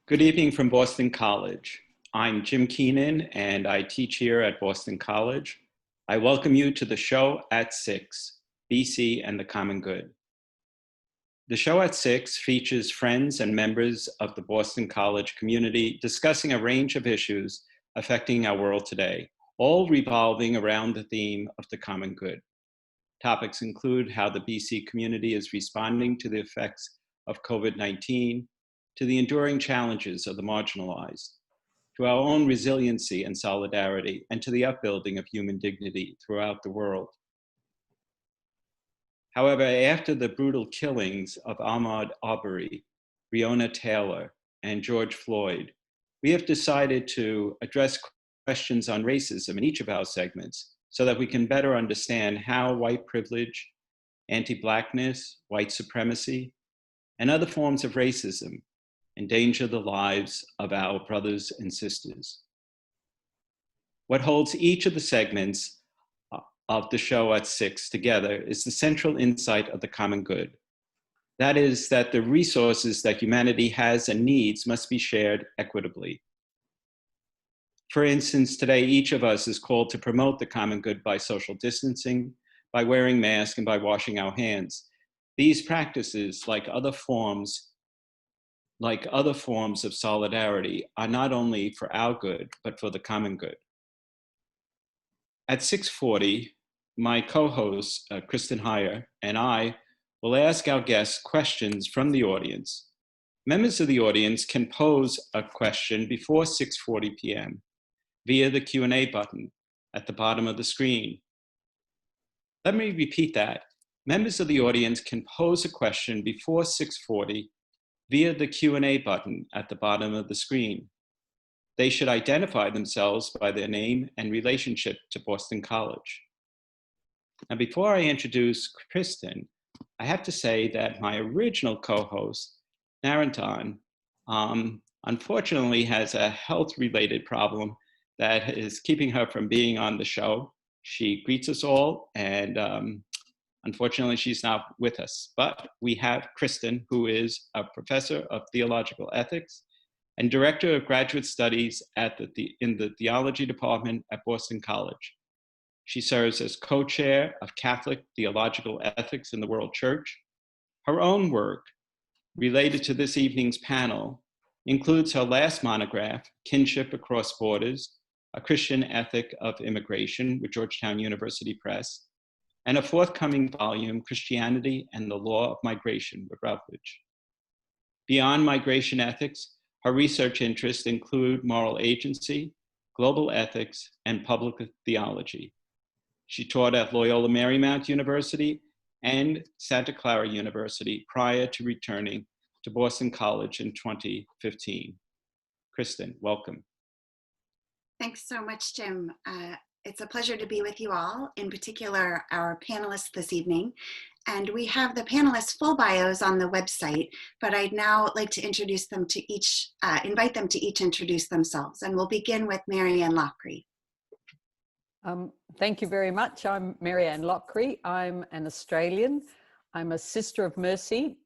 Good evening from Boston College. I'm Jim Keenan and I teach here at Boston College. I welcome you to the show at 6, BC and the Common Good. The show at 6 features friends and members of the Boston College community discussing a range of issues affecting our world today, all revolving around the theme of the common good. Topics include how the BC community is responding to the effects of COVID-19, to the enduring challenges of the marginalized, to our own resiliency and solidarity, and to the upbuilding of human dignity throughout the world. However, after the brutal killings of Ahmaud Arbery, Breonna Taylor, and George Floyd, we have decided to address questions on racism in each of our segments so that we can better understand how white privilege, anti-Blackness, white supremacy, and other forms of racism endanger the lives of our brothers and sisters. What holds each of the segments of the show at 6 together is the central insight of the common good. That is that the resources that humanity has and needs must be shared equitably. For instance, today each of us is called to promote the common good by social distancing, by wearing masks, and by washing our hands. These practices, like other forms of solidarity, are not only for our good, but for the common good. At 6:40, my co-host, Kristin and I will ask our guests questions from the audience. Members of the audience can pose a question before 6:40 p.m. via the Q&A button at the bottom of the screen. Let me repeat that. Members of the audience can pose a question before 6:40 via the Q&A button at the bottom of the screen. They should identify themselves by their name and relationship to Boston College. Now, before I introduce Kristin, I have to say that my original co-host, Maryanne, unfortunately has a health-related problem that is keeping her from being on the show. She greets us all, and unfortunately, she's not with us. But we have Kristin, who is a professor of theological ethics and director of graduate studies in the theology department at Boston College. She serves as co-chair of Catholic Theological Ethics in the World Church. Her own work related to this evening's panel includes her last monograph, Kinship Across Borders, A Christian Ethic of Immigration with Georgetown University Press, and a forthcoming volume, Christianity and the Law of Migration with Routledge. Beyond migration ethics, her research interests include moral agency, global ethics, and public theology. She taught at Loyola Marymount University and Santa Clara University prior to returning to Boston College in 2015. Kristin, welcome. Thanks so much, Jim. It's a pleasure to be with you all, in particular our panelists this evening. And we have the panelists' full bios on the website, but I'd now like to introduce them to each, invite them to each introduce themselves. And we'll begin with Maryanne Loughry. Thank you very much. I'm Maryanne Loughry. I'm an Australian. I'm a Sister of Mercy,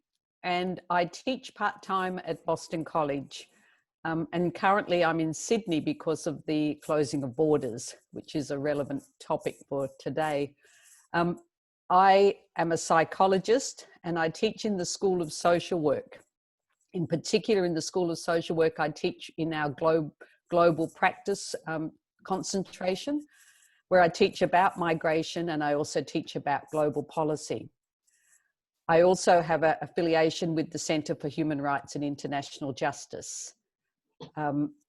and I teach part-time at Boston College. And currently I'm in Sydney because of the closing of borders, which is a relevant topic for today. I am a psychologist and I teach in the School of Social Work. In particular, in the School of Social Work, I teach in our global practice concentration, where I teach about migration and I also teach about global policy. I also have an affiliation with the Centre for Human Rights and International Justice.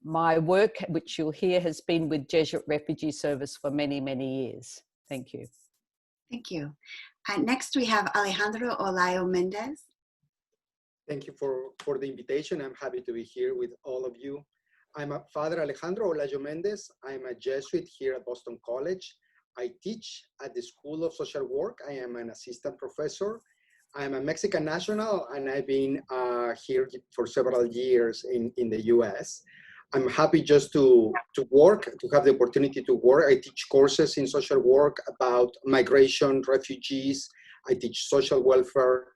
My work, which you'll hear, has been with Jesuit Refugee Service for many, many years. Thank you. Thank you. Next we have Alejandro Olayo-Méndez. Thank you for the invitation. I'm happy to be here with all of you. I'm Father Alejandro Olayo-Méndez. I'm a Jesuit here at Boston College. I teach at the School of Social Work. I am an assistant professor. I'm a Mexican national and I've been here for several years in the US. I'm happy just to work, to have the opportunity to work. I teach courses in social work about migration, refugees. I teach social welfare.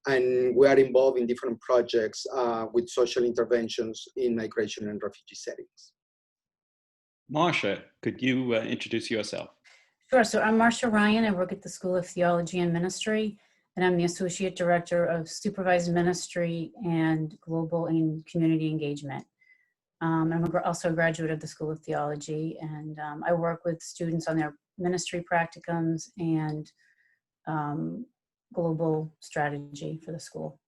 and we are involved in different projects with social interventions in migration and refugee settings. Marcia, could you introduce yourself? Sure. So I'm Marcia Ryan. I work at the School of Theology and Ministry, and I'm the Associate Director of Supervised Ministry and Global and Community Engagement. I'm also a graduate of the School of Theology, and I work with students on their ministry practicums and global strategy for the school.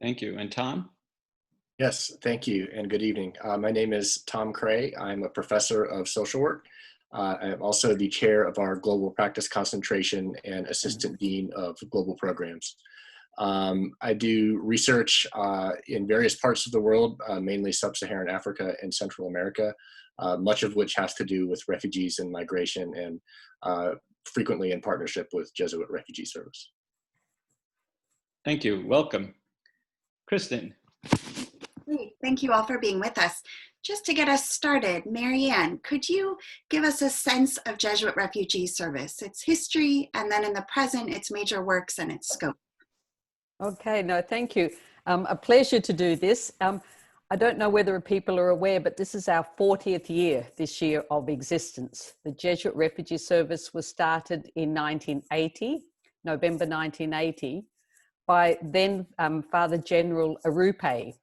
Thank you. And Tom? Yes, thank you, and good evening. My name is Tom Crea. I'm a professor of social work. I'm also the chair of our Global Practice Concentration and Assistant Dean of Global Programs. I do research in various parts of the world, mainly Sub-Saharan Africa and Central America, much of which has to do with refugees and migration, and frequently in partnership with Jesuit Refugee Service. Thank you. Welcome. Kristin. Great. Thank you all for being with us. Just to get us started, Maryanne, could you give us a sense of Jesuit Refugee Service, its history, and then in the present, its major works and its scope? Okay, no, thank you. A pleasure to do this. I don't know whether people are aware, but this is our 40th year this year of existence. The Jesuit Refugee Service was started in 1980, November 1980, by then Father General Arupe.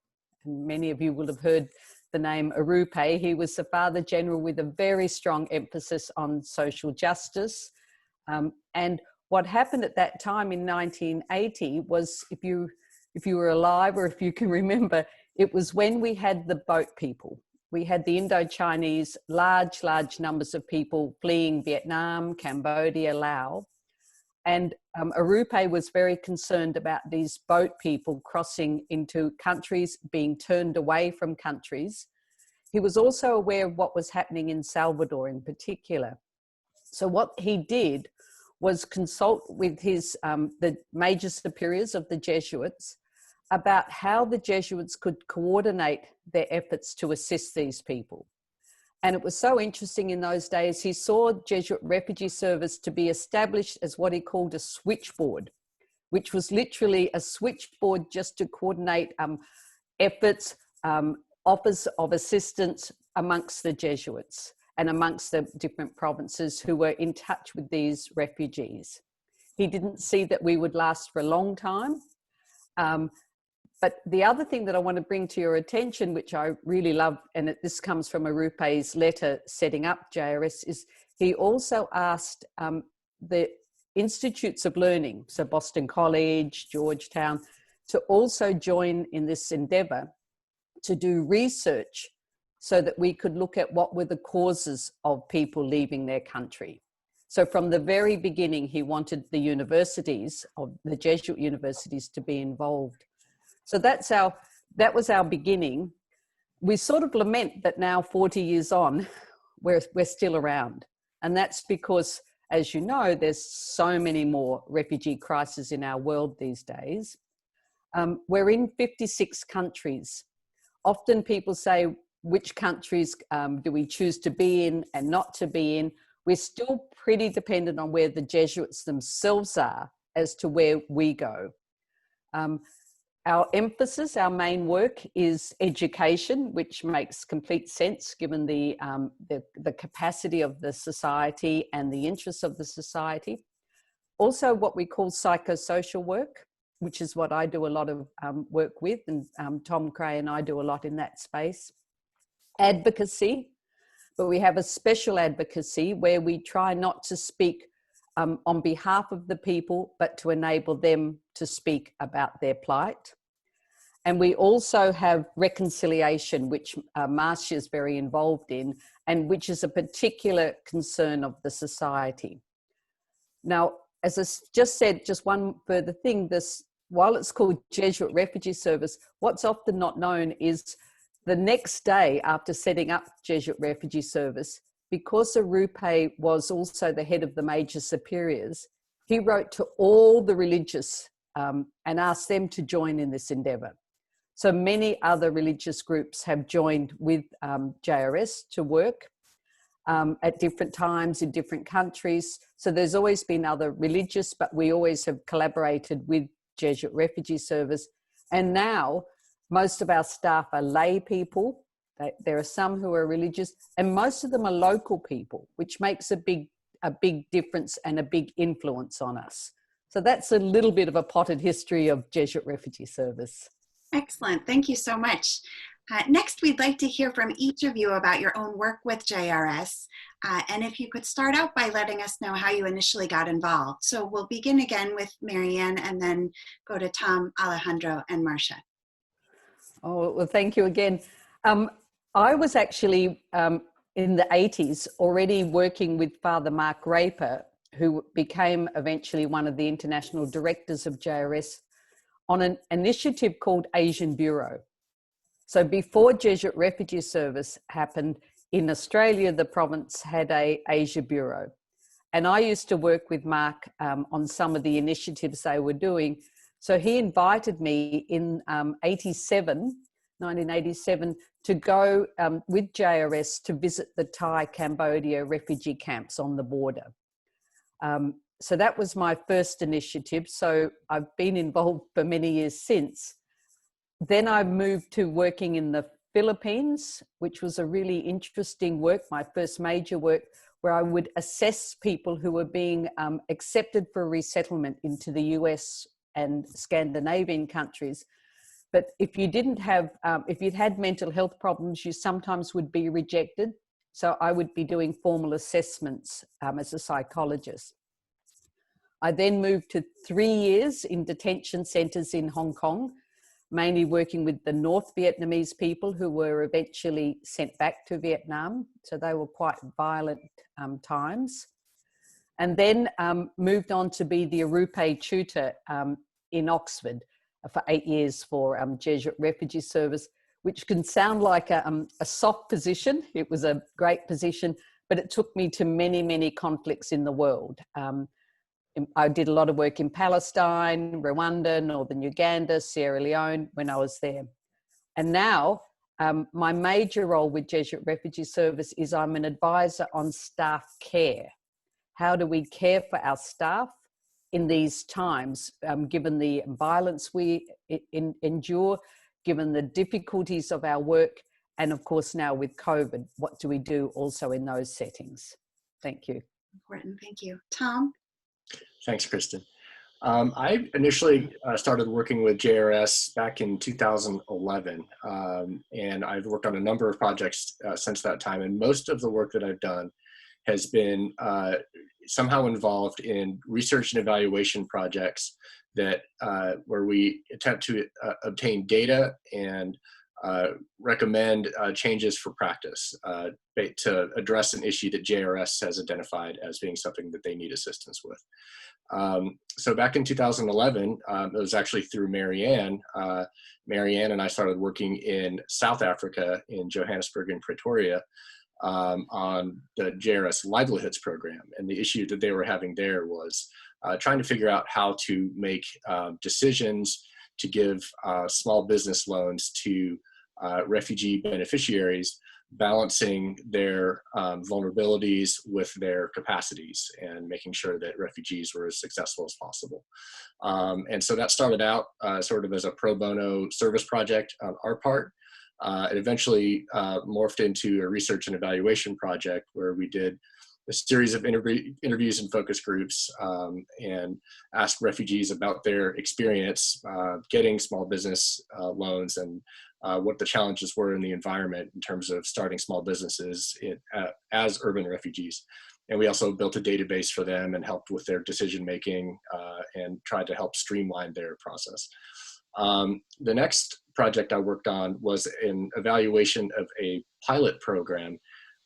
And many of you will have heard the name Arupe. He was the Father General with a very strong emphasis on social justice. And what happened at that time in 1980 was, if you were alive or if you can remember, it was when we had the boat people. We had the Indo-Chinese, large numbers of people fleeing Vietnam, Cambodia, Laos. And Arupe was very concerned about these boat people crossing into countries, being turned away from countries. He was also aware of what was happening in Salvador in particular. So what he did was consult with his the major superiors of the Jesuits about how the Jesuits could coordinate their efforts to assist these people. And it was so interesting in those days, he saw Jesuit Refugee Service to be established as what he called a switchboard, which was literally a switchboard just to coordinate efforts, offers of assistance amongst the Jesuits and amongst the different provinces who were in touch with these refugees. He didn't see that we would last for a long time. But the other thing that I want to bring to your attention, which I really love, and this comes from Arupe's letter setting up JRS, is he also asked the institutes of learning, so Boston College, Georgetown, to also join in this endeavor to do research so that we could look at what were the causes of people leaving their country. So from the very beginning, he wanted the universities, of the Jesuit universities, to be involved. So that was our beginning. We sort of lament that now 40 years on, we're still around. And that's because, as you know, there's so many more refugee crises in our world these days. We're in 56 countries. Often people say, which countries do we choose to be in and not to be in? We're still pretty dependent on where the Jesuits themselves are as to where we go. Our emphasis, our main work is education, which makes complete sense given the capacity of the society and the interests of the society. Also what we call psychosocial work, which is what I do a lot of work with, and Tom Crea and I do a lot in that space. Advocacy, but we have a special advocacy where we try not to speak on behalf of the people, but to enable them to speak about their plight. And we also have reconciliation, which Marcia is very involved in, and which is a particular concern of the society. Now, as I just said, just one further thing, while it's called Jesuit Refugee Service, what's often not known is the next day after setting up Jesuit Refugee Service, because Arupe was also the head of the major superiors, he wrote to all the religious and asked them to join in this endeavor. So many other religious groups have joined with JRS to work at different times in different countries. So there's always been other religious, but we always have collaborated with Jesuit Refugee Service. And now most of our staff are lay people. There are some who are religious, and most of them are local people, which makes a big difference and a big influence on us. So that's a little bit of a potted history of Jesuit Refugee Service. Excellent. Thank you so much. Next, we'd like to hear from each of you about your own work with JRS. And if you could start out by letting us know how you initially got involved. So we'll begin again with Maryanne and then go to Tom, Alejandro, and Marcia. Oh, well, thank you again. I was actually in the 80s already working with Father Mark Raper, who became eventually one of the international directors of JRS, on an initiative called Asian Bureau. So before Jesuit Refugee Service happened, in Australia, the province had a Asia Bureau. And I used to work with Mark on some of the initiatives they were doing. So he invited me in 1987, to go with JRS to visit the Thai-Cambodia refugee camps on the border. So that was my first initiative. So I've been involved for many years since. Then I moved to working in the Philippines, which was a really interesting work, my first major work, where I would assess people who were being accepted for resettlement into the US and Scandinavian countries. But if you didn't have, if you'd had mental health problems, you sometimes would be rejected. So I would be doing formal assessments as a psychologist. I then moved to 3 years in detention centers in Hong Kong, mainly working with the North Vietnamese people who were eventually sent back to Vietnam. So they were quite violent times. And then moved on to be the Arupe tutor in Oxford for 8 years for Jesuit Refugee Service, which can sound like a soft position. It was a great position, but it took me to many, many conflicts in the world. I did a lot of work in Palestine, Rwanda, Northern Uganda, Sierra Leone when I was there. And now my major role with Jesuit Refugee Service is I'm an advisor on staff care. How do we care for our staff in these times, given the violence we endure, given the difficulties of our work, and of course now with COVID, what do we do also in those settings? Thank you. Important, thank you. Tom? Thanks, Kristin. I initially started working with JRS back in 2011, and I've worked on a number of projects since that time, and most of the work that I've done has been somehow involved in research and evaluation projects that where we attempt to obtain data and recommend changes for practice to address an issue that JRS has identified as being something that they need assistance with. So back in 2011, it was actually through Maryanne. Maryanne and I started working in South Africa, in Johannesburg and Pretoria, on the JRS Livelihoods program. And the issue that they were having there was trying to figure out how to make decisions to give small business loans to refugee beneficiaries, balancing their vulnerabilities with their capacities and making sure that refugees were as successful as possible. And so that started out sort of as a pro bono service project on our part. It eventually morphed into a research and evaluation project where we did a series of interviews and focus groups and asked refugees about their experience getting small business loans and what the challenges were in the environment in terms of starting small businesses as urban refugees. And we also built a database for them and helped with their decision making and tried to help streamline their process. The next project I worked on was an evaluation of a pilot program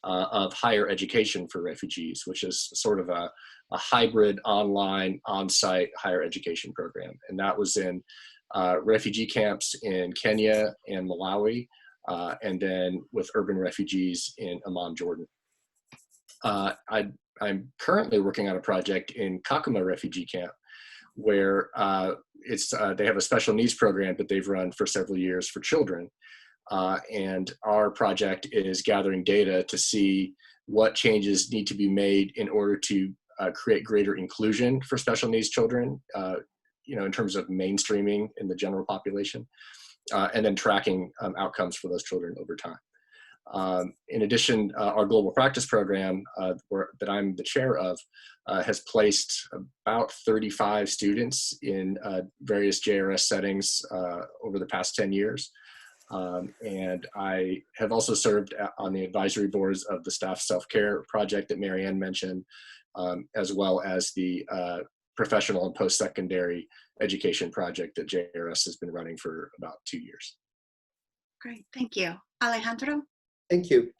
of higher education for refugees, which is sort of a hybrid online, on-site higher education program. And that was in refugee camps in Kenya and Malawi, and then with urban refugees in Amman, Jordan. I'm currently working on a project in Kakuma refugee camp, where they have a special needs program that they've run for several years for children. And our project is gathering data to see what changes need to be made in order to create greater inclusion for special needs children in terms of mainstreaming in the general population, and then tracking outcomes for those children over time. In addition, our global practice program that I'm the chair of has placed about 35 students in various JRS settings over the past 10 years. And I have also served on the advisory boards of the Staff Self-Care Project that Maryanne mentioned, as well as the professional and post-secondary education project that JRS has been running for about 2 years. Great, thank you. Alejandro? Thank you.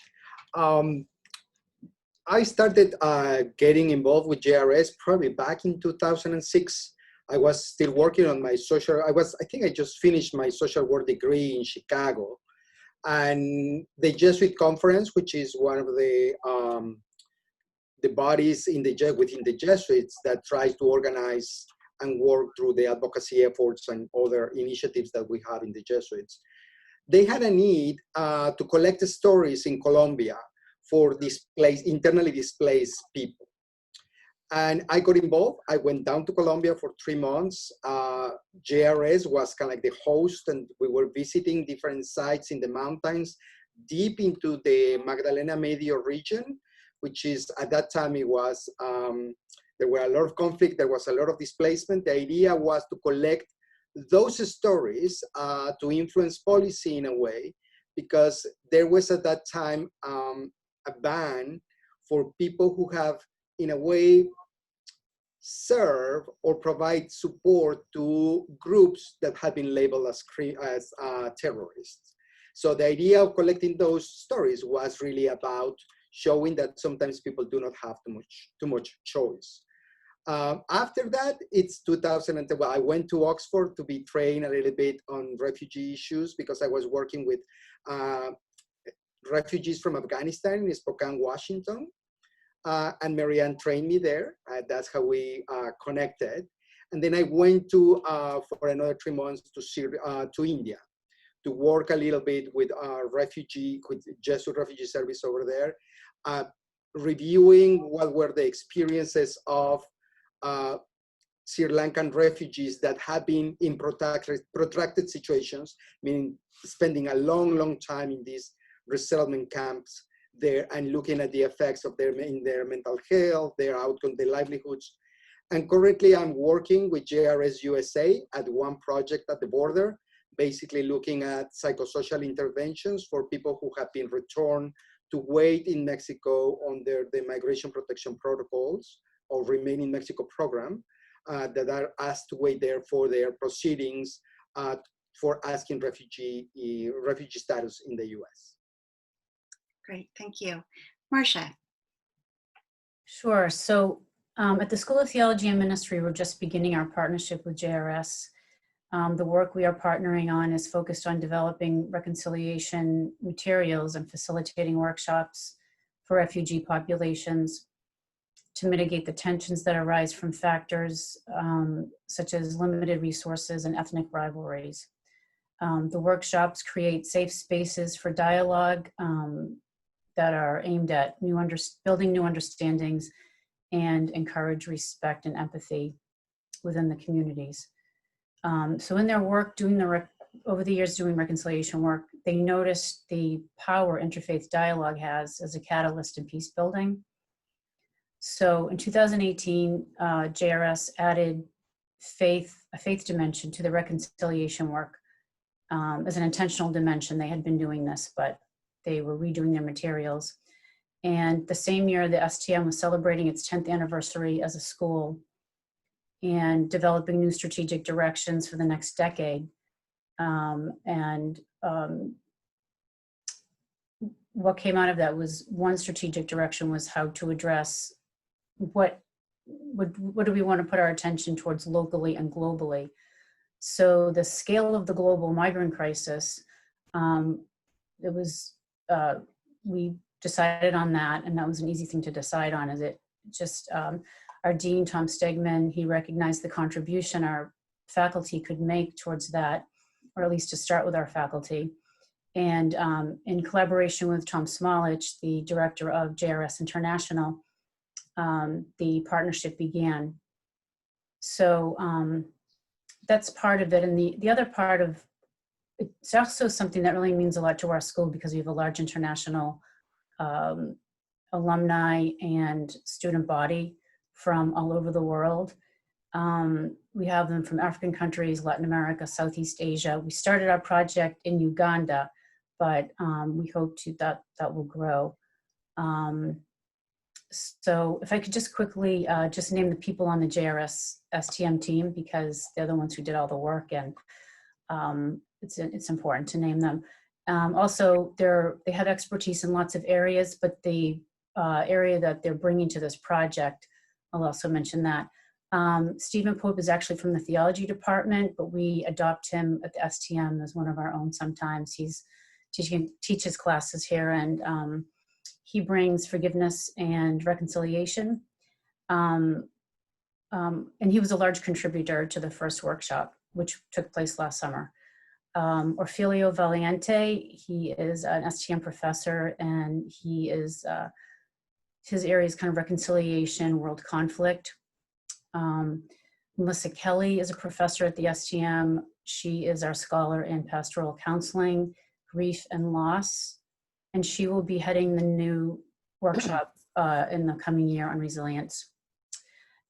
I started getting involved with JRS probably back in 2006. I was still working on my I think I just finished my social work degree in Chicago. And the Jesuit Conference, which is one of the bodies within the Jesuits that tries to organize and work through the advocacy efforts and other initiatives that we have in the Jesuits. They had a need to collect stories in Colombia for internally displaced people. And I got involved. I went down to Colombia for 3 months. JRS was kind of like the host, and we were visiting different sites in the mountains, deep into the Magdalena Medio region, which is, at that time, it was, there were a lot of conflict, there was a lot of displacement. The idea was to collect those stories to influence policy in a way, because there was at that time a ban for people who have, in a way, serve or provide support to groups that have been labeled as terrorists. So the idea of collecting those stories was really about showing that sometimes people do not have too much choice. After that, it's 2010. Well, I went to Oxford to be trained a little bit on refugee issues because I was working with refugees from Afghanistan in Spokane, Washington. And Maryanne trained me there. That's how we connected. And then I went for another 3 months to India to work a little bit with Jesuit Refugee Service over there, reviewing what were the experiences of Sri Lankan refugees that have been in protracted situations, meaning spending a long time in these resettlement camps there and looking at the effects of their mental health, their outcome, their livelihoods. And currently I'm working with JRS USA at one project at the border, basically looking at psychosocial interventions for people who have been returned to wait in Mexico under the migration protection protocols or Remain in Mexico program that are asked to wait there for their proceedings for asking refugee status in the US. Great, thank you. Marcia. Sure. So at the School of Theology and Ministry, we're just beginning our partnership with JRS. The work we are partnering on is focused on developing reconciliation materials and facilitating workshops for refugee populations to mitigate the tensions that arise from factors such as limited resources and ethnic rivalries. The workshops create safe spaces for dialogue that are aimed at building new understandings and encourage respect and empathy within the communities. So in their work over the years doing reconciliation work, they noticed the power interfaith dialogue has as a catalyst in peace building. So in 2018, JRS added a faith dimension to the reconciliation work as an intentional dimension. They had been doing this, but they were redoing their materials. And the same year, the STM was celebrating its 10th anniversary as a school and developing new strategic directions for the next decade. What came out of that was one strategic direction was how to address what do we want to put our attention towards locally and globally. So the scale of the global migrant crisis, we decided on that, and that was an easy thing to decide on. Our dean, Tom Stegman, he recognized the contribution our faculty could make towards that, or at least to start with our faculty. And in collaboration with Tom Smolich, the director of JRS International, the partnership began. So that's part of it. And the other part of it's also something that really means a lot to our school because we have a large international alumni and student body from all over the world. We have them from African countries, Latin America, Southeast Asia. We started our project in Uganda, but we hope that will grow. So if I could just quickly just name the people on the JRS STM team, because they're the ones who did all the work, and it's important to name them. Also, they have expertise in lots of areas, but the area that they're bringing to this project, I'll also mention that. Stephen Pope is actually from the Theology department, but we adopt him at the STM as one of our own sometimes. He's teaches classes here, and he brings forgiveness and reconciliation. And he was a large contributor to the first workshop, which took place last summer. Orfilio Valiente, he is an STM professor, and he is, his area is kind of reconciliation, world conflict. Melissa Kelly is a professor at the STM. She is our scholar in pastoral counseling, grief and loss, and she will be heading the new workshop in the coming year on resilience.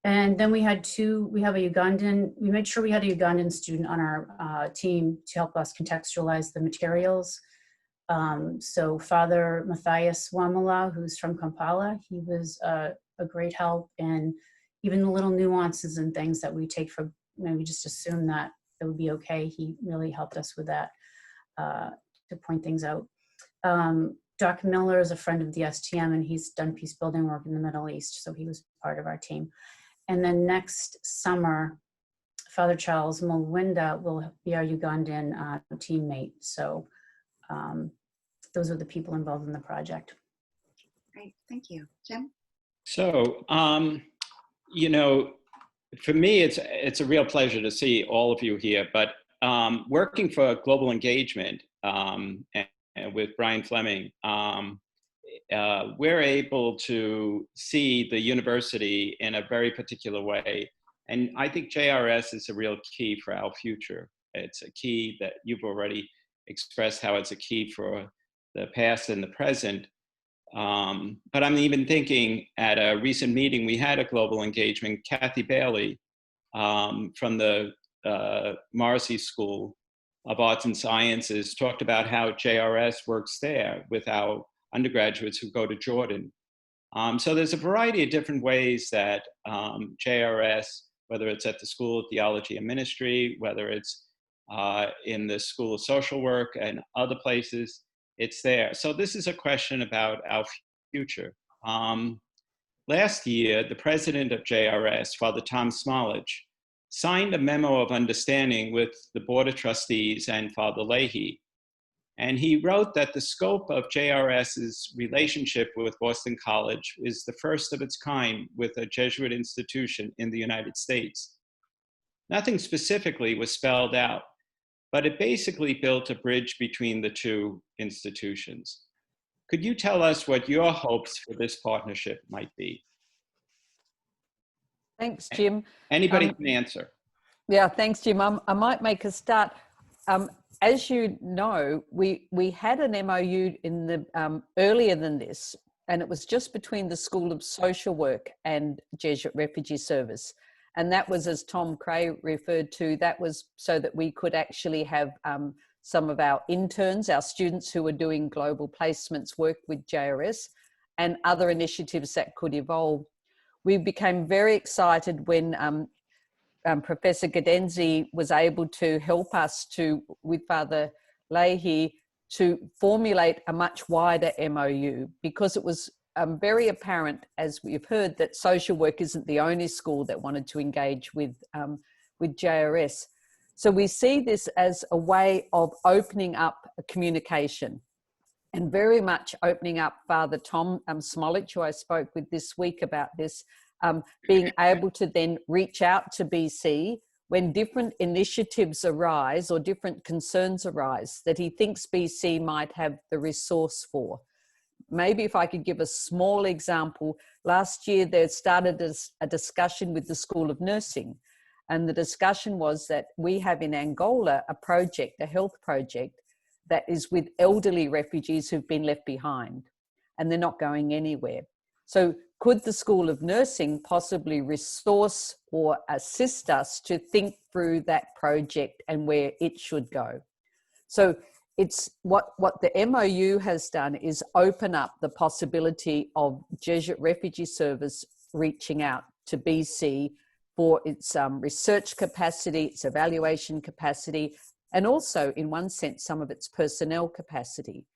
And then we made sure we had a Ugandan student on our team to help us contextualize the materials. So Father Matthias Wamala, who's from Kampala, he was a great help, and even the little nuances and things that we take for, we just assume that it would be okay. He really helped us with that, to point things out. Doc Miller is a friend of the STM, and he's done peace building work in the Middle East, so he was part of our team. And then next summer, Father Charles Mulwinda will be our Ugandan teammate. So those are the people involved in the project. Great, thank you. Jim? So, you know, for me, it's a real pleasure to see all of you here, but working for Global Engagement and with Brian Fleming, we're able to see the university in a very particular way. And I think JRS is a real key for our future. It's a key that you've already expressed how it's a key for the past and the present. But I'm even thinking at a recent meeting we had at Global Engagement, Kathy Bailey from the Marcia School of Arts and Sciences talked about how JRS works there with our undergraduates who go to Jordan. So there's a variety of different ways that JRS, whether it's at the School of Theology and Ministry, whether it's in the School of Social Work and other places, it's there. So this is a question about our future. Last year, the president of JRS, Father Tom Smolledge, signed a memo of understanding with the Board of Trustees and Father Leahy. And he wrote that the scope of JRS's relationship with Boston College is the first of its kind with a Jesuit institution in the United States. Nothing specifically was spelled out, but it basically built a bridge between the two institutions. Could you tell us what your hopes for this partnership might be? Thanks, Jim. Anybody can answer. Yeah, thanks, Jim. I might make a start. As you know, we had an MOU in the earlier than this, and it was just between the School of Social Work and Jesuit Refugee Service. And that was, as Tom Crea referred to, that was so that we could actually have some of our interns, our students who were doing global placements, work with JRS and other initiatives that could evolve. We became very excited when Professor Gadenzi was able to help us with Father Leahy, to formulate a much wider MOU, because it was very apparent, as we've heard, that social work isn't the only school that wanted to engage with JRS. So we see this as a way of opening up a communication, and very much opening up Father Tom Smolledge, who I spoke with this week about this, being able to then reach out to BC when different initiatives arise or different concerns arise that he thinks BC might have the resource for. Maybe if I could give a small example, last year there started a discussion with the School of Nursing And the discussion was that we have in Angola a project, a health project, that is with elderly refugees who've been left behind and they're not going anywhere. So could the School of Nursing possibly resource or assist us to think through that project and where it should go? So it's what the MOU has done is open up the possibility of Jesuit Refugee Service reaching out to BC for its research capacity, its evaluation capacity, and also, in one sense, some of its personnel capacity.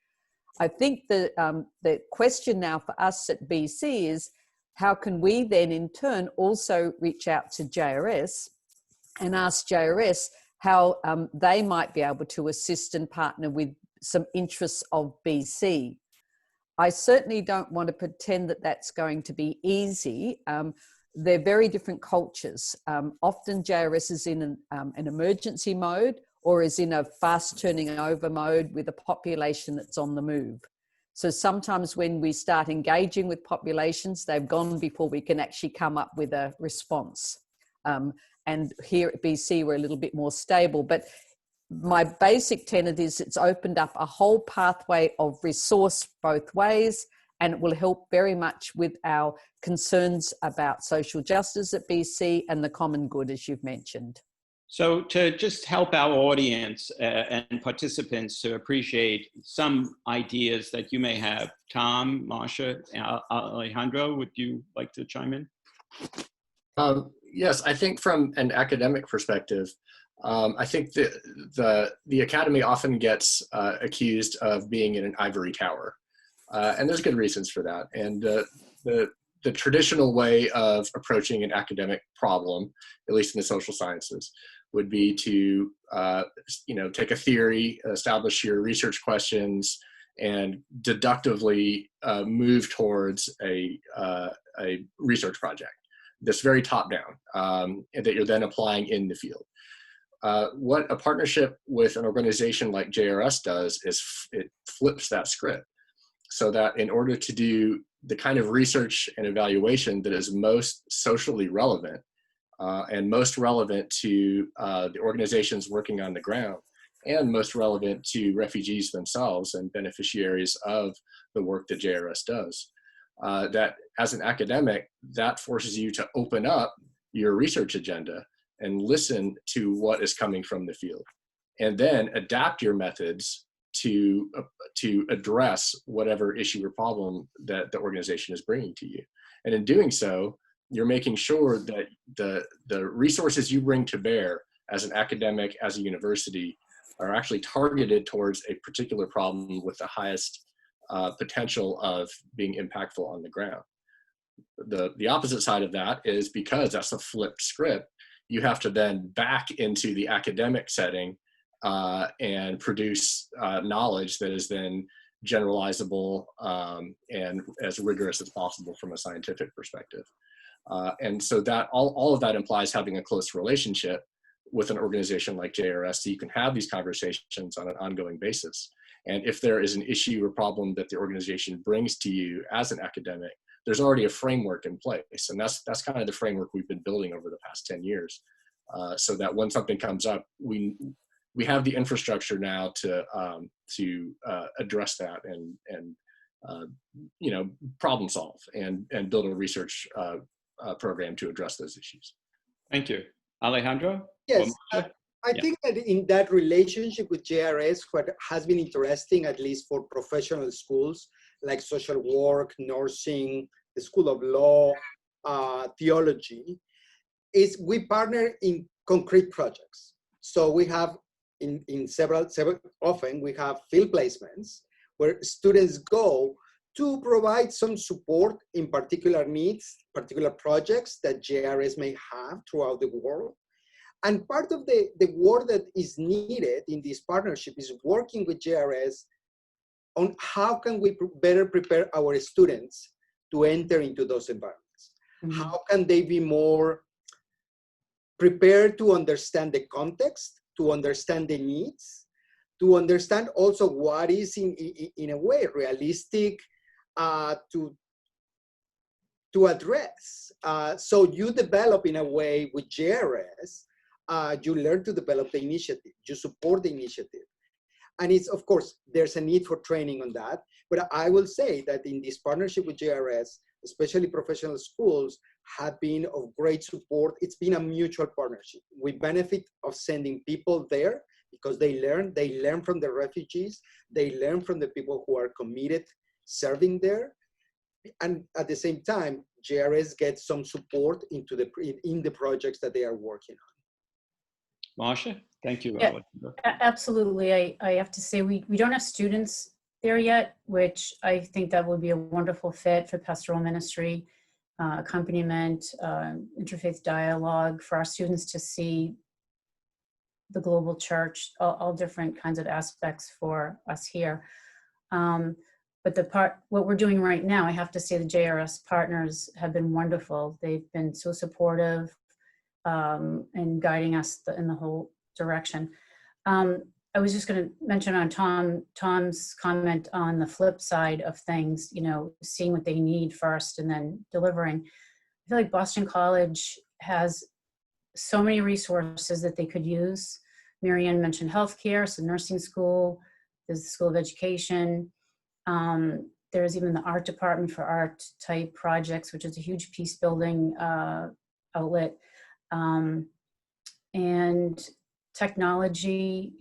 I think the question now for us at BC is, how can we then in turn also reach out to JRS and ask JRS how they might be able to assist and partner with some interests of BC. I certainly don't want to pretend that that's going to be easy. They're very different cultures. Often JRS is in an emergency mode or is in a fast turning over mode with a population that's on the move. So sometimes when we start engaging with populations, they've gone before we can actually come up with a response. And here at BC, we're a little bit more stable. But my basic tenet is it's opened up a whole pathway of resource both ways, and it will help very much with our concerns about social justice at BC and the common good, as you've mentioned. So to just help our audience and participants to appreciate some ideas that you may have, Tom, Marcia, Alejandro, would you like to chime in? Yes, I think from an academic perspective, I think the academy often gets accused of being in an ivory tower, and there's good reasons for that. And the traditional way of approaching an academic problem, at least in the social sciences, would be to take a theory, establish your research questions, and deductively move towards a research project that's very top down, and that you're then applying in the field. What a partnership with an organization like JRS does is it flips that script, so that in order to do the kind of research and evaluation that is most socially relevant and most relevant to the organizations working on the ground and most relevant to refugees themselves and beneficiaries of the work that JRS does, that as an academic, that forces you to open up your research agenda and listen to what is coming from the field, and then adapt your methods to address whatever issue or problem that the organization is bringing to you. And in doing so, you're making sure that the resources you bring to bear as an academic, as a university, are actually targeted towards a particular problem with the highest potential of being impactful on the ground. The opposite side of that is, because that's a flipped script, you have to then back into the academic setting and produce knowledge that is then generalizable and as rigorous as possible from a scientific perspective. And so that all of that implies having a close relationship with an organization like JRS, so you can have these conversations on an ongoing basis. And if there is an issue or problem that the organization brings to you as an academic, there's already a framework in place. And that's kind of the framework we've been building over the past 10 years. So that when something comes up, we have the infrastructure now to address that and problem solve and build a research program to address those issues. Thank you. Alejandro? Yes, I think that in that relationship with JRS, what has been interesting, at least for professional schools like social work, nursing, the School of Law, Theology, is we partner in concrete projects. So we have in several often we have field placements where students go to provide some support in particular needs, particular projects that JRS may have throughout the world. And part of the work that is needed in this partnership is working with JRS on how can we better prepare our students to enter into those environments. Mm-hmm. How can they be more prepared to understand the context, to understand the needs, to understand also what is in a way realistic, to to address. So you develop in a way with JRS, you learn to develop the initiative, you support the initiative. And it's, of course, there's a need for training on that. But I will say that in this partnership with JRS, especially professional schools, have been of great support. It's been a mutual partnership. We benefit of sending people there because they learn from the refugees, they learn from the people who are committed serving there. And at the same time, JRS gets some support in the projects that they are working on. Marcia, thank you. Yeah, absolutely. I have to say we don't have students there yet, which I think that would be a wonderful fit for pastoral ministry, accompaniment, interfaith dialogue, for our students to see the global church, all different kinds of aspects for us here. But what we're doing right now, I have to say the JRS partners have been wonderful. They've been so supportive and guiding us in the whole direction. I was just going to mention on Tom's comment on the flip side of things, seeing what they need first and then delivering. I feel like Boston College has so many resources that they could use. Maryanne mentioned healthcare, so nursing school, there's the School of Education. There's even the art department for art type projects, which is a huge peace building outlet. And technology,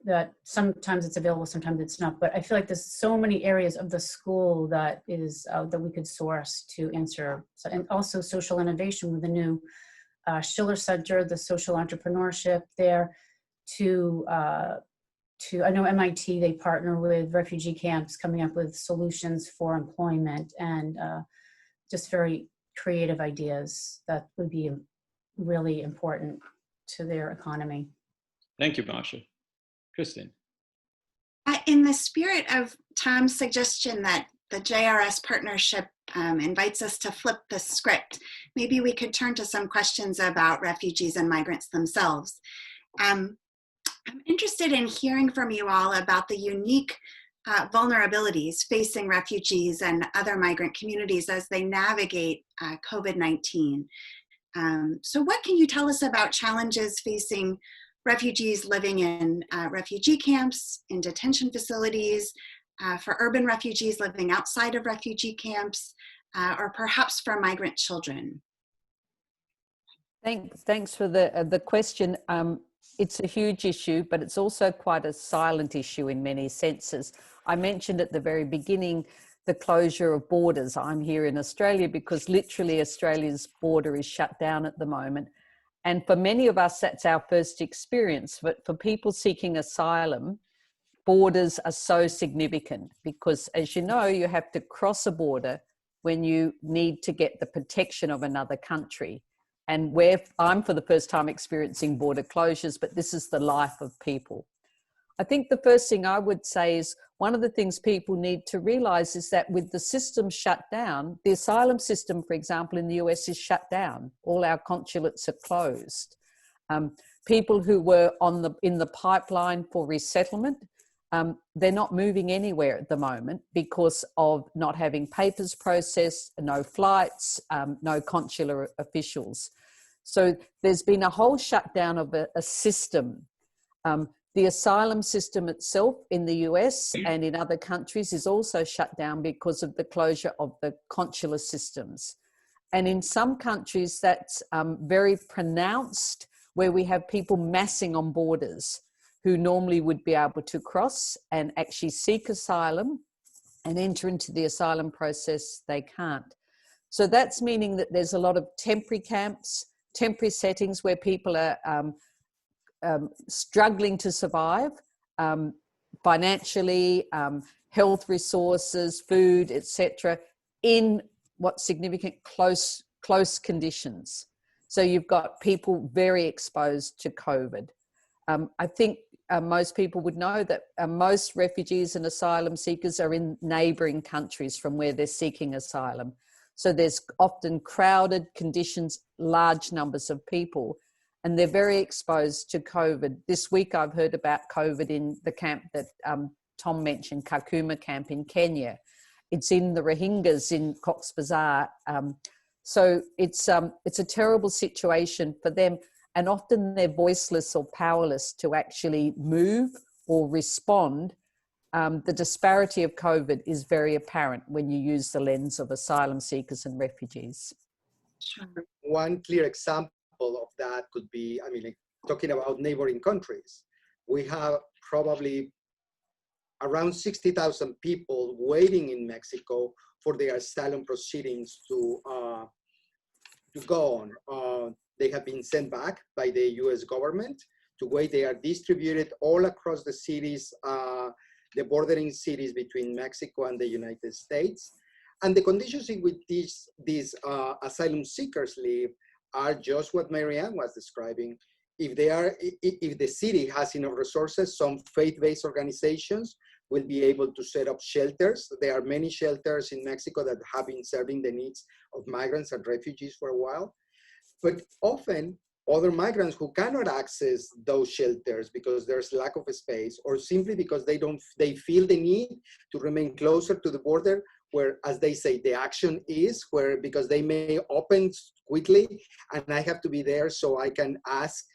that sometimes it's available, sometimes it's not. But I feel like there's so many areas of the school that we could source to answer. And also social innovation with the new Schiller Center, the social entrepreneurship there. I know MIT, they partner with refugee camps coming up with solutions for employment and just very creative ideas that would be really important to their economy. Thank you, Marcia. Kristin. In the spirit of Tom's suggestion that the JRS partnership invites us to flip the script, maybe we could turn to some questions about refugees and migrants themselves. I'm interested in hearing from you all about the unique vulnerabilities facing refugees and other migrant communities as they navigate COVID-19. So what can you tell us about challenges facing refugees living in refugee camps, in detention facilities, for urban refugees living outside of refugee camps, or perhaps for migrant children? Thanks for the question. It's a huge issue, but it's also quite a silent issue in many senses. I mentioned at the very beginning the closure of borders. I'm here in Australia because literally Australia's border is shut down at the moment. And for many of us, that's our first experience. But for people seeking asylum, borders are so significant because, as you know, you have to cross a border when you need to get the protection of another country. And I'm for the first time experiencing border closures, but this is the life of people. I think the first thing I would say is one of the things people need to realize is that with the system shut down, the asylum system, for example, in the US is shut down. All our consulates are closed. People who were in the pipeline for resettlement, they're not moving anywhere at the moment because of not having papers processed, no flights, no consular officials. So there's been a whole shutdown of a system. The asylum system itself in the US and in other countries is also shut down because of the closure of the consular systems. And in some countries that's very pronounced, where we have people massing on borders who normally would be able to cross and actually seek asylum and enter into the asylum process, they can't. So that's meaning that there's a lot of temporary camps, temporary settings where people are struggling to survive financially, health resources, food, etc., in what's significant close conditions. So you've got people very exposed to COVID. I think most people would know that most refugees and asylum seekers are in neighbouring countries from where they're seeking asylum. So there's often crowded conditions, large numbers of people, and they're very exposed to COVID. This week I've heard about COVID in the camp that Tom mentioned, Kakuma camp in Kenya. It's in the Rohingyas in Cox's Bazar. So it's a terrible situation for them, and often they're voiceless or powerless to actually move or respond. The disparity of COVID is very apparent when you use the lens of asylum seekers and refugees. Sure. One clear example of that could be, I mean, like, talking about neighboring countries, we have probably around 60,000 people waiting in Mexico for their asylum proceedings to go on. They have been sent back by the US government to wait. They are distributed all across the cities, the bordering cities between Mexico and the United States. And the conditions in which these asylum seekers live are just what Maryanne was describing. If the city has enough resources, some faith-based organizations will be able to set up shelters. There are many shelters in Mexico that have been serving the needs of migrants and refugees for a while. But often, other migrants who cannot access those shelters because there's lack of space, or simply because they feel the need to remain closer to the border, where, as they say, the action is, because they may open quickly, and I have to be there so I can ask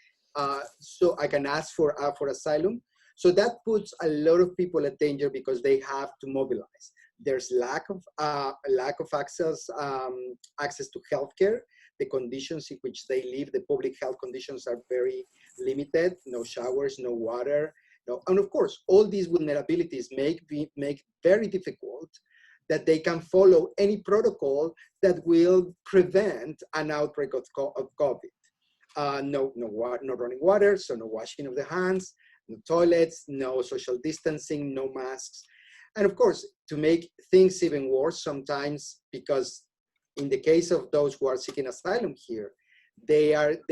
for asylum. So that puts a lot of people at danger because they have to mobilize. There's lack of access to healthcare. The conditions in which they live, the public health conditions are very limited. No showers, no water, and of course, all these vulnerabilities make very difficult that they can follow any protocol that will prevent an outbreak of COVID. No running water, so no washing of the hands, no toilets, no social distancing, no masks. And of course, to make things even worse sometimes, because in the case of those who are seeking asylum here, their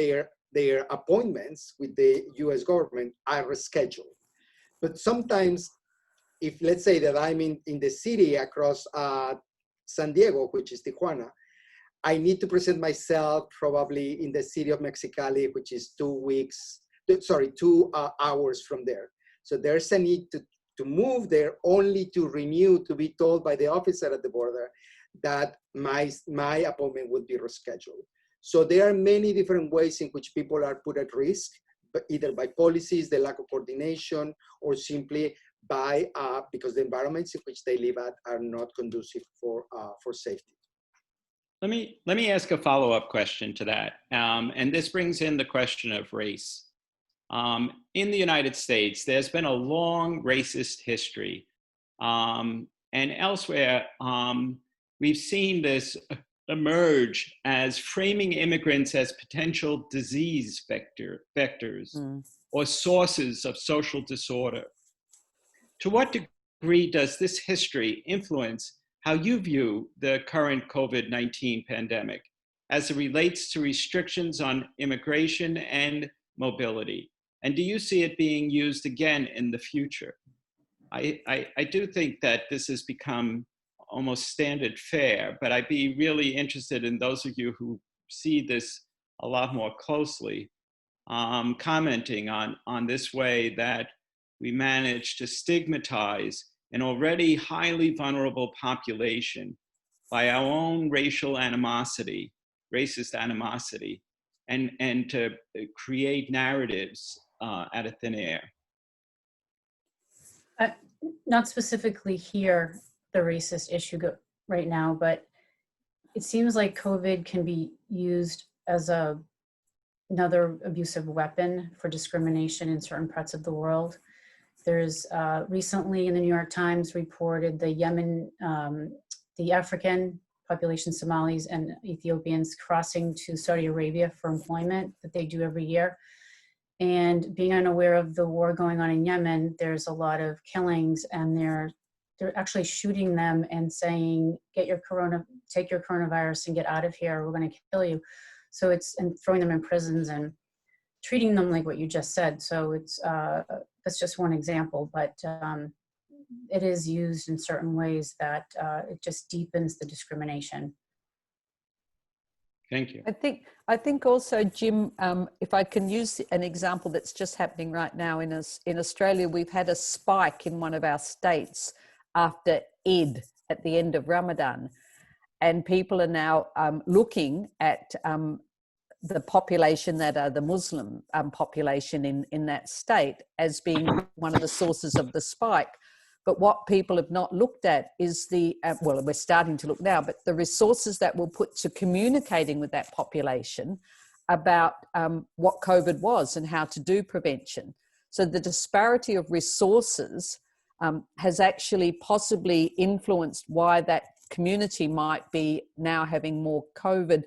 appointments with the US government are rescheduled. But sometimes, if let's say that I'm in the city across San Diego, which is Tijuana, I need to present myself probably in the city of Mexicali, which is 2 hours from there. So there's a need to move there, only to renew, to be told by the officer at the border that my appointment would be rescheduled. So there are many different ways in which people are put at risk, but either by policies, the lack of coordination, or simply by because the environments in which they live at are not conducive for safety. Let me ask a follow-up question to that, and this brings in the question of race. In the United States, there's been a long racist history, and elsewhere, we've seen this emerge as framing immigrants as potential disease vectors or sources of social disorder. To what degree does this history influence how you view the current COVID-19 pandemic as it relates to restrictions on immigration and mobility? And do you see it being used again in the future? I do think that this has become almost standard fare, but I'd be really interested in those of you who see this a lot more closely, commenting on this way that we manage to stigmatize an already highly vulnerable population by our own racial animosity, racist animosity, and to create narratives out of thin air. Not specifically here, the racist issue right now, but it seems like COVID can be used as another abusive weapon for discrimination in certain parts of the world. There's recently in the New York Times reported the African population, Somalis and Ethiopians, crossing to Saudi Arabia for employment that they do every year. And being unaware of the war going on in Yemen, there's a lot of killings, and they're actually shooting them and saying, take your coronavirus and get out of here, we're going to kill you. So and throwing them in prisons and treating them like what you just said. So that's just one example, but it is used in certain ways that it just deepens the discrimination. Thank you. I think also, Jim, if I can use an example that's just happening right now in Australia, we've had a spike in one of our states after Ed at the end of Ramadan. And people are now looking at the population that are the Muslim population in that state as being one of the sources of the spike. But what people have not looked at is well, we're starting to look now, but the resources that we'll put to communicating with that population about what COVID was and how to do prevention. So the disparity of resources has actually possibly influenced why that community might be now having more COVID.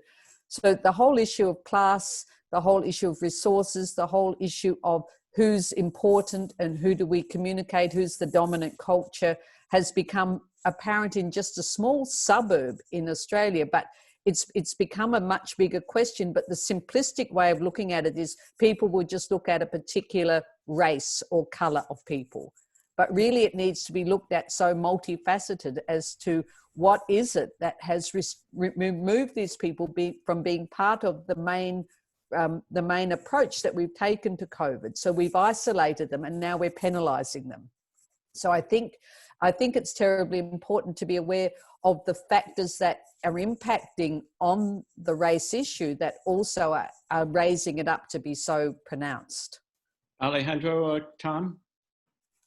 So the whole issue of class, the whole issue of resources, the whole issue of who's important and who do we communicate, who's the dominant culture, has become apparent in just a small suburb in Australia. But it's become a much bigger question. But the simplistic way of looking at it is people will just look at a particular race or colour of people. But really it needs to be looked at so multifaceted as to what is it that has removed these people from being part of the main approach that we've taken to COVID. So we've isolated them and now we're penalising them. So I think it's terribly important to be aware of the factors that are impacting on the race issue that also are raising it up to be so pronounced. Alejandro or Tom?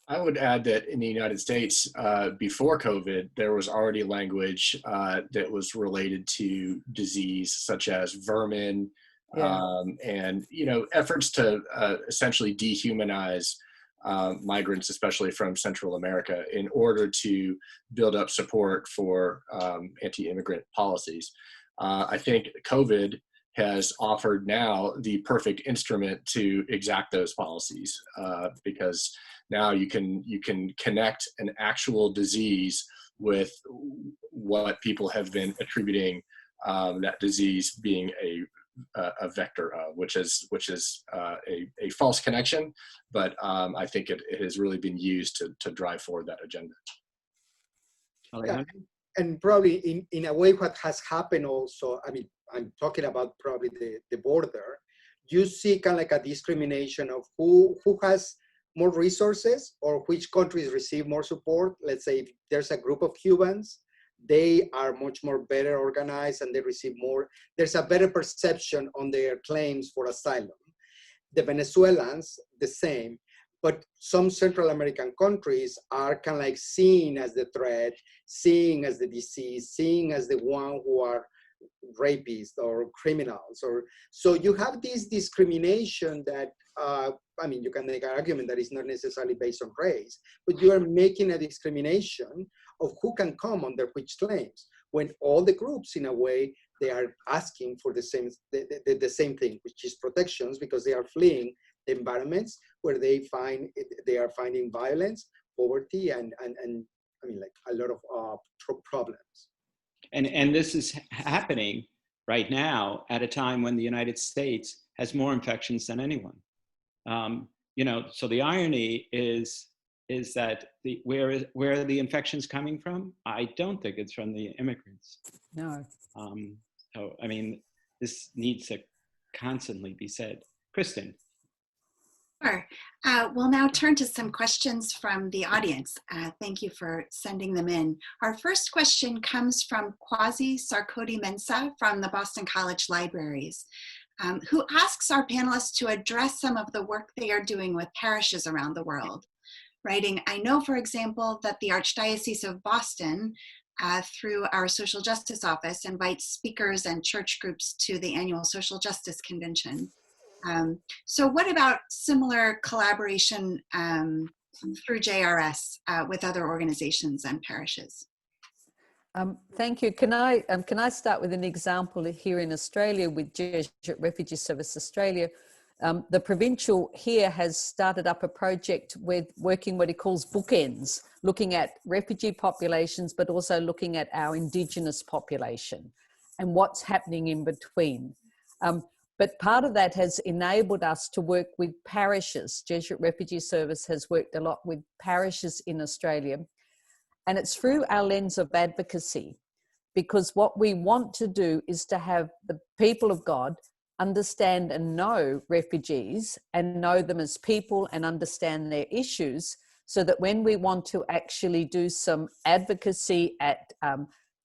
I would add that in the United States, before COVID, there was already language that was related to disease, such as vermin, and efforts to essentially dehumanize migrants, especially from Central America, in order to build up support for anti-immigrant policies. I think COVID has offered now the perfect instrument to exact those policies, because now you can connect an actual disease with what people have been attributing that disease being a vector of, which is a false connection, but I think it has really been used to drive forward that agenda. Yeah. And probably in a way what has happened also, I mean, I'm talking about probably the border, you see kind of like a discrimination of who has more resources or which countries receive more support. Let's say if there's a group of Cubans, they are much more better organized and they receive more. There's a better perception on their claims for asylum. The Venezuelans, the same, but some Central American countries are kind of like seen as the threat, seen as the disease, seen as the one who are rapists or criminals. Or so you have this discrimination that, I mean, you can make an argument that is not necessarily based on race, but you are making a discrimination of who can come under which claims, when all the groups, in a way, they are asking for the same thing, which is protections, because they are fleeing the environments where they are finding violence, poverty, and I mean, like a lot of problems. And this is happening right now at a time when the United States has more infections than anyone. So the irony is that where are the infections coming from? I don't think it's from the immigrants. No. So, I mean, this needs to constantly be said. Kristin. Sure. We'll now turn to some questions from the audience. Thank you for sending them in. Our first question comes from Kwasi Sarkodie-Mensah from the Boston College Libraries, who asks our panelists to address some of the work they are doing with parishes around the world. Writing, I know, for example, that the Archdiocese of Boston, through our Social Justice Office, invites speakers and church groups to the annual Social Justice Convention. So what about similar collaboration through JRS with other organizations and parishes? Thank you. Can I start with an example here in Australia with Jesuit Refugee Service Australia? The provincial here has started up a project with working what he calls bookends, looking at refugee populations, but also looking at our Indigenous population and what's happening in between. But part of that has enabled us to work with parishes. Jesuit Refugee Service has worked a lot with parishes in Australia. And it's through our lens of advocacy, because what we want to do is to have the people of God understand and know refugees and know them as people and understand their issues, so that when we want to actually do some advocacy at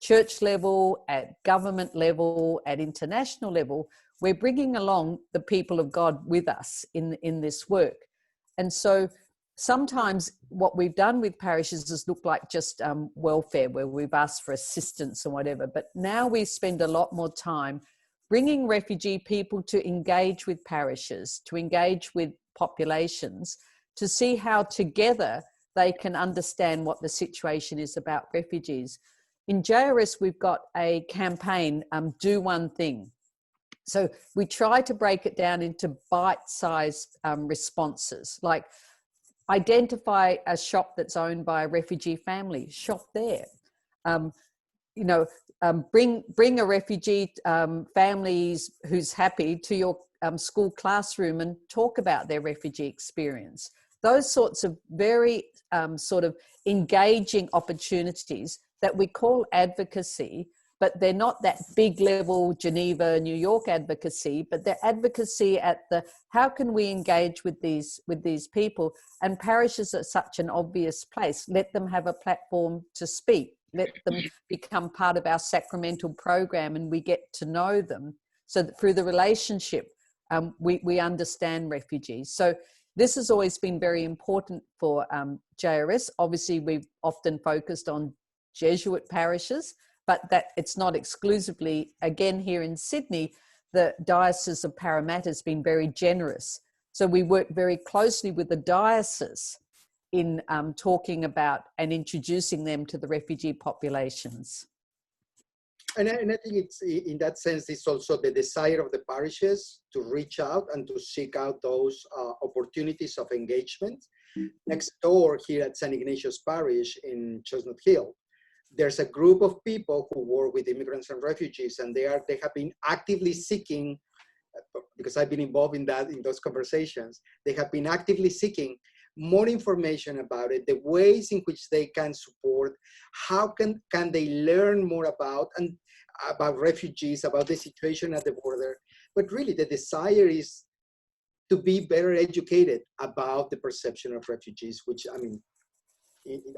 church level, at government level, at international level, we're bringing along the people of God with us in this work. And so sometimes what we've done with parishes has looked like just welfare, where we've asked for assistance or whatever. But now we spend a lot more time bringing refugee people to engage with parishes, to engage with populations, to see how together they can understand what the situation is about refugees. In JRS, we've got a campaign, Do One Thing. So we try to break it down into bite-sized responses, like identify a shop that's owned by a refugee family, shop there. Bring a refugee family who's happy to your school classroom and talk about their refugee experience. Those sorts of very sort of engaging opportunities that we call advocacy, but they're not that big level Geneva, New York advocacy, but they're advocacy at the, how can we engage with these people? And parishes are such an obvious place. Let them have a platform to speak. Let them become part of our sacramental program, and we get to know them, so that through the relationship, we understand refugees. So this has always been very important for JRS. Obviously, we've often focused on Jesuit parishes, but that it's not exclusively. Again, here in Sydney, the Diocese of Parramatta has been very generous. So we work very closely with the diocese in talking about and introducing them to the refugee populations. And I think it's, in that sense, it's also the desire of the parishes to reach out and to seek out those opportunities of engagement. Next door here at St. Ignatius Parish in Chestnut Hill, there's a group of people who work with immigrants and refugees, and they have been actively seeking, because I've been involved in those conversations, they have been actively seeking more information about it, the ways in which they can support, how can they learn more about refugees, about the situation at the border. But really the desire is to be better educated about the perception of refugees,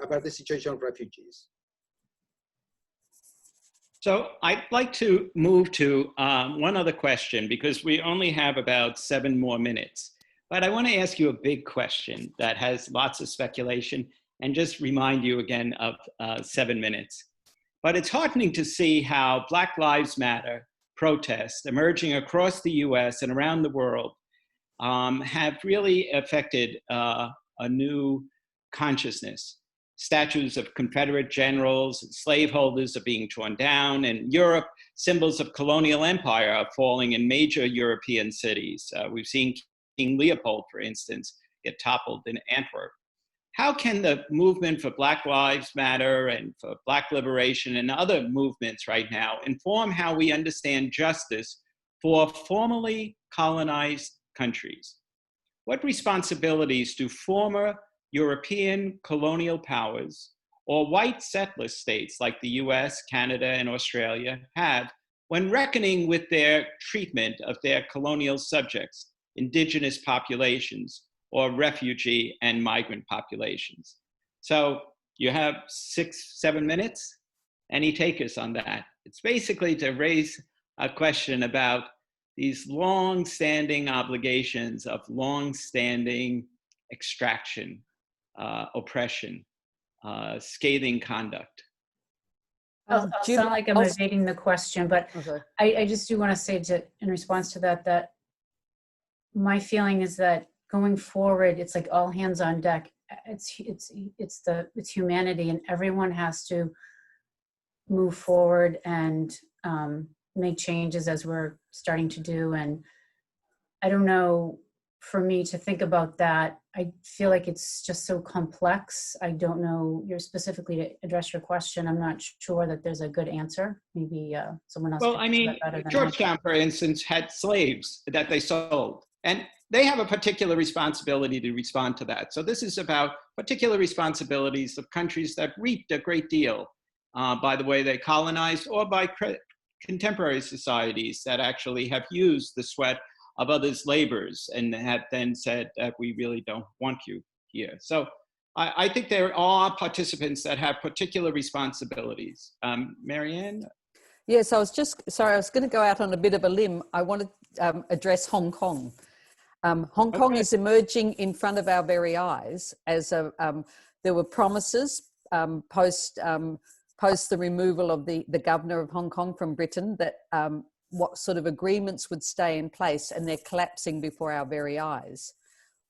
about the situation of refugees. So I'd like to move to one other question, because we only have about 7 more minutes. But I want to ask you a big question that has lots of speculation, and just remind you again of 7 minutes. But it's heartening to see how Black Lives Matter protests emerging across the US and around the world have really affected a new consciousness. Statues of Confederate generals and slaveholders are being torn down. In Europe, symbols of colonial empire are falling in major European cities. We've seen King Leopold, for instance, get toppled in Antwerp. How can the movement for Black Lives Matter and for Black liberation and other movements right now inform how we understand justice for formerly colonized countries? What responsibilities do former European colonial powers or white settler states like the US, Canada, and Australia have when reckoning with their treatment of their colonial subjects, indigenous populations, or refugee and migrant populations? So you have 6-7 minutes. Any takers on that? It's basically to raise a question about these long-standing obligations of long-standing extraction, oppression, scathing conduct. I'll sound like I'm evading the question, but I just do want to say in response to that my feeling is that going forward, it's like all hands on deck. It's humanity, and everyone has to move forward and make changes as we're starting to do. And I don't know, for me to think about that, I feel like it's just so complex. I don't know, specifically to address your question, I'm not sure that there's a good answer. Maybe someone else. Well, I mean, Georgetown, for instance, had slaves that they sold, and they have a particular responsibility to respond to that. So this is about particular responsibilities of countries that reaped a great deal by the way they colonized, or by contemporary societies that actually have used the sweat of others' labors and have then said that we really don't want you here. So I think there are participants that have particular responsibilities. Maryanne? Yes, I was going to go out on a bit of a limb. I want to address Hong Kong. Hong Kong is emerging in front of our very eyes as there were promises post the removal of the governor of Hong Kong from Britain that what sort of agreements would stay in place, and they're collapsing before our very eyes.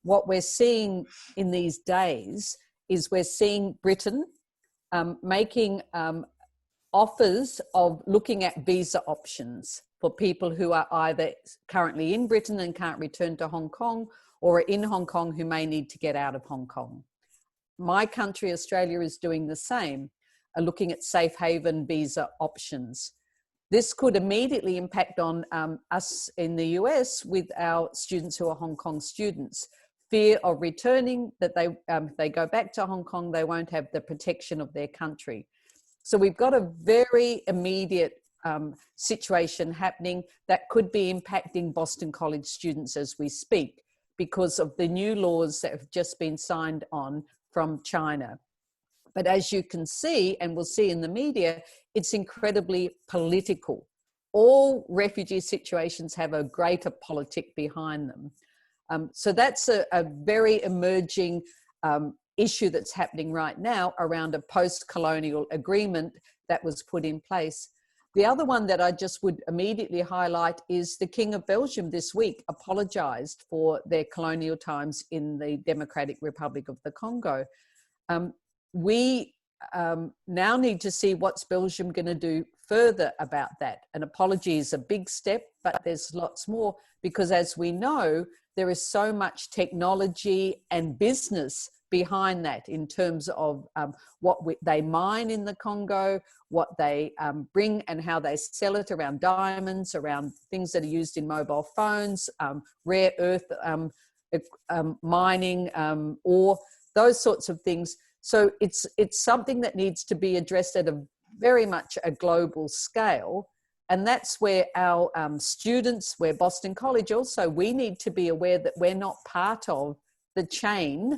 What we're seeing in these days is we're seeing Britain making offers of looking at visa options for people who are either currently in Britain and can't return to Hong Kong, or are in Hong Kong who may need to get out of Hong Kong. My country, Australia, is doing the same, looking at safe haven visa options. This could immediately impact on us in the US with our students who are Hong Kong students. Fear of returning, that they go back to Hong Kong, they won't have the protection of their country. So we've got a very immediate situation happening that could be impacting Boston College students as we speak because of the new laws that have just been signed on from China. But as you can see, and we'll see in the media, it's incredibly political. All refugee situations have a greater politic behind them. So that's a very emerging issue that's happening right now around a post-colonial agreement that was put in place. The other one that I just would immediately highlight is the King of Belgium this week apologized for their colonial times in the Democratic Republic of the Congo. We now need to see what's Belgium going to do further about that. An apology is a big step, but there's lots more, because as we know, there is so much technology and business behind that in terms of what they mine in the Congo, what they bring and how they sell it around diamonds, around things that are used in mobile phones, rare earth mining, ore, those sorts of things. So it's something that needs to be addressed at a very much a global scale. And that's where our students, where Boston College also, we need to be aware that we're not part of the chain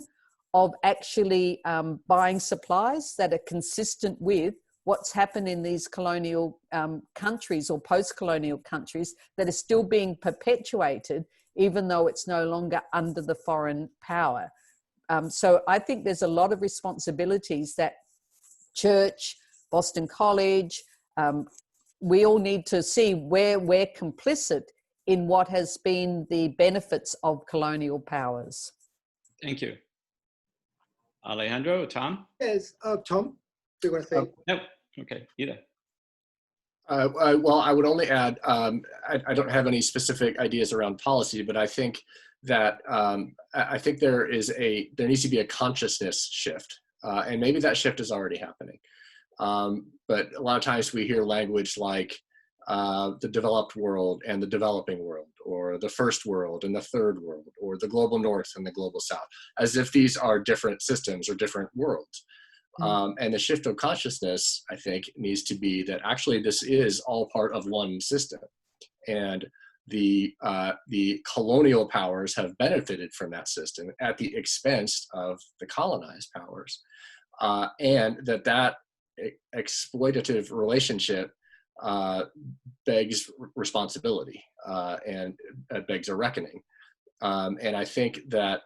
of actually buying supplies that are consistent with what's happened in these colonial countries or post-colonial countries that are still being perpetuated, even though it's no longer under the foreign power. So I think there's a lot of responsibilities that church, Boston College, we all need to see where we're complicit in what has been the benefits of colonial powers. Thank you. Alejandro, Tom? Yes, Tom, do you want to say? No, okay, either. Well, I would only add, I don't have any specific ideas around policy, but I think that there needs to be a consciousness shift, and maybe that shift is already happening. But a lot of times we hear language like the developed world and the developing world, or the first world and the third world, or the global north and the global south, as if these are different systems or different worlds. And the shift of consciousness, I think, needs to be that actually this is all part of one system. And the colonial powers have benefited from that system at the expense of the colonized powers. And that exploitative relationship begs responsibility and begs a reckoning. And I think that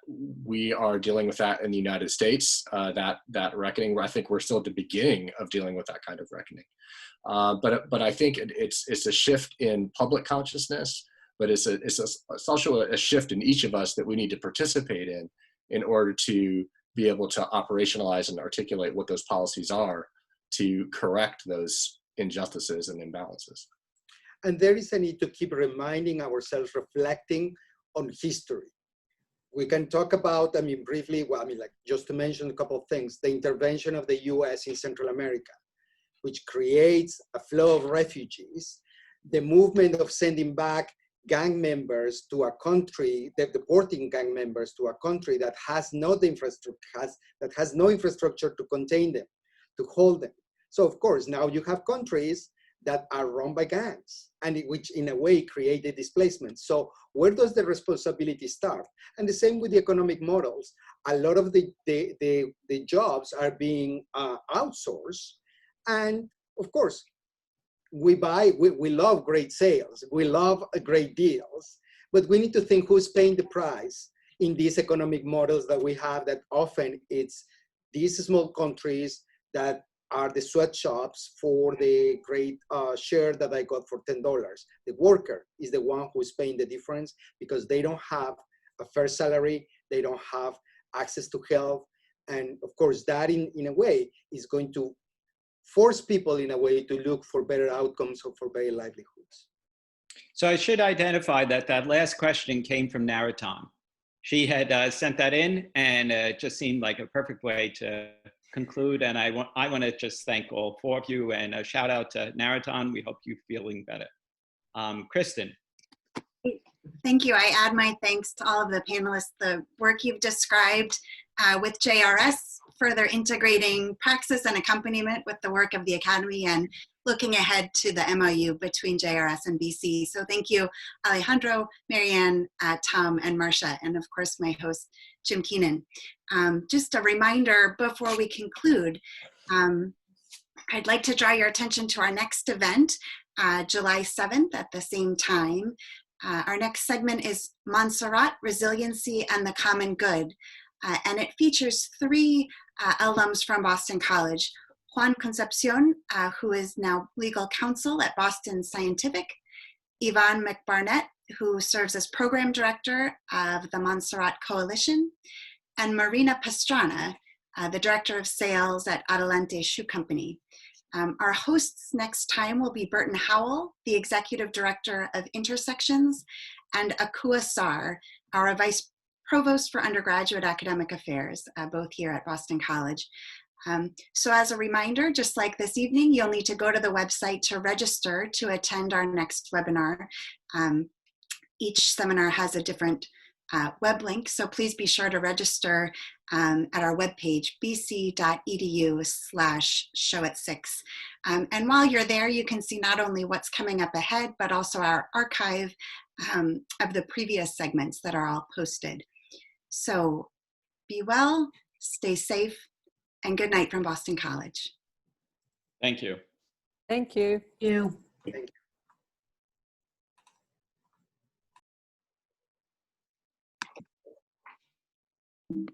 we are dealing with that in the United States, that reckoning. I think we're still at the beginning of dealing with that kind of reckoning. But I think it's a shift in public consciousness, but it's also a shift in each of us that we need to participate in order to be able to operationalize and articulate what those policies are to correct those injustices and imbalances. And there is a need to keep reminding ourselves, reflecting on history. We can talk about, briefly, like just to mention a couple of things, the intervention of the US in Central America, which creates a flow of refugees, the movement of sending back gang members to a country, deporting gang members to a country that has no infrastructure to contain them, to hold them. So of course, now you have countries that are run by gangs, and which in a way created displacement. So where does the responsibility start? And the same with the economic models. A lot of the jobs are being outsourced. And of course, we love great sales, we love great deals, but we need to think who's paying the price in these economic models that we have, that often it's these small countries that are the sweatshops for the great share that I got for $10. The worker is the one who is paying the difference because they don't have a fair salary, they don't have access to health. And of course, that in a way is going to force people in a way to look for better outcomes or for better livelihoods. So I should identify that that last question came from Narraton. She had sent that in, and it just seemed like a perfect way to conclude. And I want to just thank all four of you, and a shout out to Narraton. We hope you're feeling better. Kristin. Thank you. I add my thanks to all of the panelists. The work you've described with JRS, further integrating praxis and accompaniment with the work of the Academy, and looking ahead to the MOU between JRS and BC. So thank you, Alejandro, Maryanne, Tom, and Marcia, and of course my host, Jim Keenan. Just a reminder before we conclude, I'd like to draw your attention to our next event, July 7th at the same time. Our next segment is Montserrat, Resiliency and the Common Good. And it features three alums from Boston College: Juan Concepcion, who is now legal counsel at Boston Scientific; Yvonne McBarnett, who serves as program director of the Montserrat Coalition; and Marina Pastrana, the director of sales at Adelante Shoe Company. Our hosts next time will be Burton Howell, the executive director of Intersections, and Akua Sar, our vice provost for undergraduate academic affairs, both here at Boston College. So as a reminder, just like this evening, you'll need to go to the website to register to attend our next webinar. Each seminar has a different web link, so please be sure to register at our webpage, bc.edu/show@6. And while you're there, you can see not only what's coming up ahead, but also our archive of the previous segments that are all posted. So be well, stay safe, and good night from Boston College. Thank you. Thank you. You. Thank you.